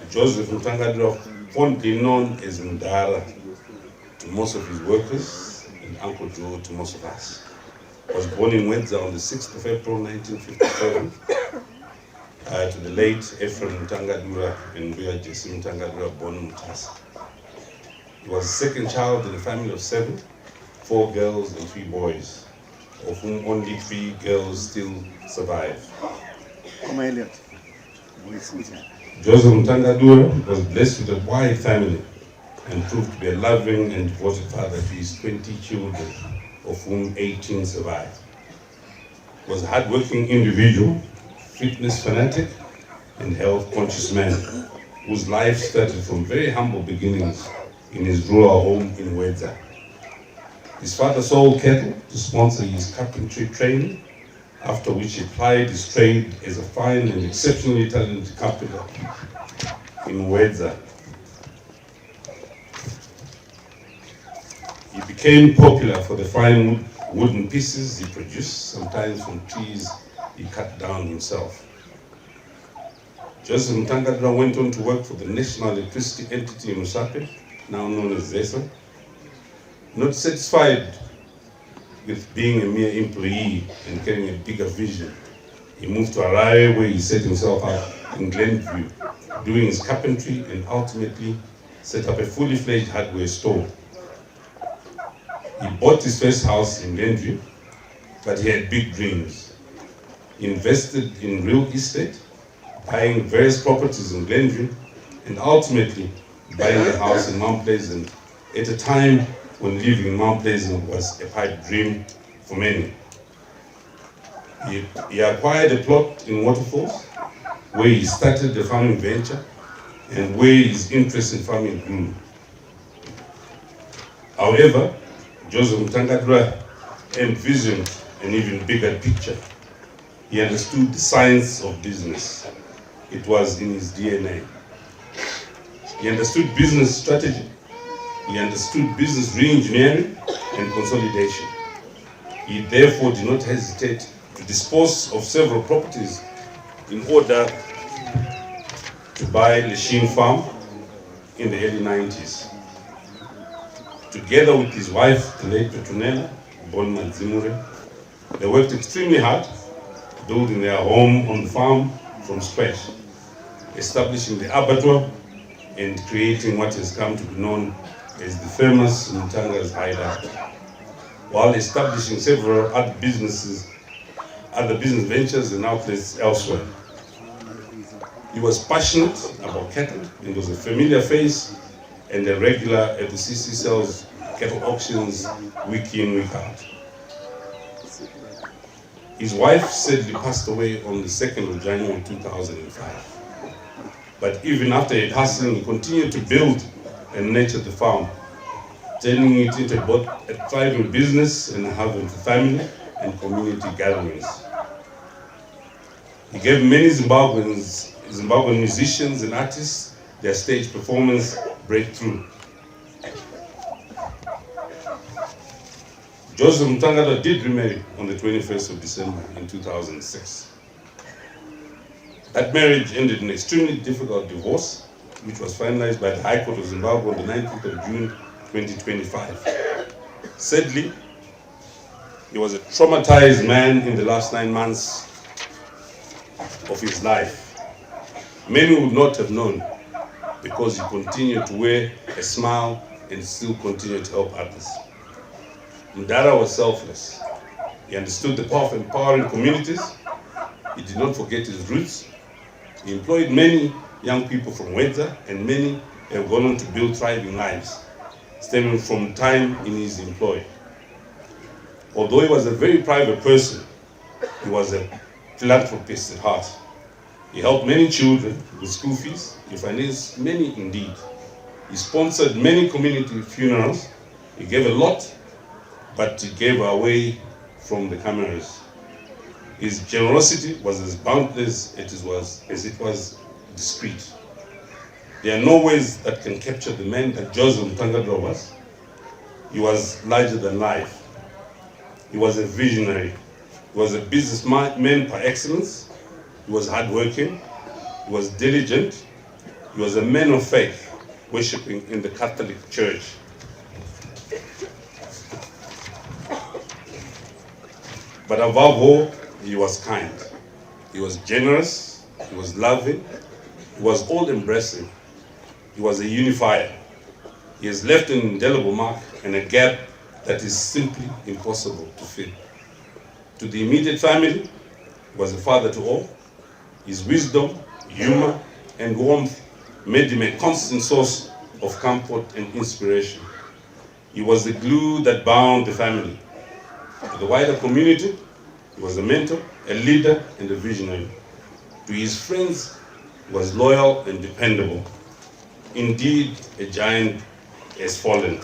Joseph Mutangadura, fondly known as Mdara to most of his workers and Uncle Joe to most of us, was born in Wedza on the 6th of April 1957 to the late Ephraim Mutangadura and Buya Jesse Mutangadura born Mutasa. He was the second child in a family of 7, 4 girls and 3 boys, of whom only 3 girls still survive. Joseph Mutangadura was blessed with a wide family and proved to be a loving and devoted father to his 20 children, of whom 18 survived. He was a hard-working individual, fitness fanatic, and health-conscious man, whose life started from very humble beginnings in his rural home in Wedza. His father sold cattle to sponsor his carpentry training, after which he plied his trade as a fine and exceptionally talented carpenter in Wedza. He became popular for the fine wooden pieces he produced, sometimes from trees he cut down himself. Joseph Mutangadura went on to work for the National Electricity Entity in Usape, now known as ZESA. Not satisfied with being a mere employee and carrying a bigger vision, he moved to Harare, where he set himself up in Glenview, doing his carpentry, and ultimately set up a fully fledged hardware store. He bought his first house in Glenview, but he had big dreams. He invested in real estate, buying various properties in Glenview, and ultimately buying a house in Mount Pleasant at a time when living in Mount Pleasant was a pipe dream for many. He acquired a plot in Waterfalls, where he started the farming venture and where his interest in farming grew. However, Joseph Mutangadura envisioned an even bigger picture. He understood the science of business. It was in his DNA. He understood business strategy. He understood business re-engineering and consolidation. He therefore did not hesitate to dispose of several properties in order to buy Lashin farm in the early 90s. Together with his wife, the late Petronella, born Manzimure, they worked extremely hard, building their home on the farm from scratch, establishing the abattoir and creating what has come to be known as the famous Mutangaz hideout, while establishing several other business ventures and outlets elsewhere. He was passionate about cattle and was a familiar face and a regular at the CC Cells cattle auctions week in, week out. His wife sadly passed away on the 2nd of January 2005. But even after her passing, he continued to build and nurture the farm, turning it into both a thriving business and a haven for family and community gatherings. He gave many Zimbabwean musicians and artists their stage performance breakthrough. Joseph Mutangadura did remarry on the 21st of December in 2006. That marriage ended in an extremely difficult divorce, which was finalized by the High Court of Zimbabwe on the 19th of June 2025. Sadly, he was a traumatized man in the last 9 months of his life. Many would not have known, because he continued to wear a smile and still continued to help others. Mdara was selfless. He understood the power of empowering communities. He did not forget his roots. He employed many young people from Wedza, and many have gone on to build thriving lives, stemming from time in his employ. Although he was a very private person, he was a philanthropist at heart. He helped many children with school fees. He financed many indeed. He sponsored many community funerals. He gave a lot, but he gave away from the cameras. His generosity was as boundless as it was discreet. There are no words that can capture the man that Joseph Mutangadura was. He was larger than life. He was a visionary. He was a businessman par excellence. He was hardworking. He was diligent. He was a man of faith, worshiping in the Catholic Church. But above all, he was kind. He was generous, he was loving, he was all-embracing. He was a unifier. He has left an indelible mark and a gap that is simply impossible to fill. To the immediate family, he was a father to all. His wisdom, humor, and warmth made him a constant source of comfort and inspiration. He was the glue that bound the family. To the wider community, he was a mentor, a leader, and a visionary. To his friends, he was loyal and dependable. Indeed, a giant has fallen.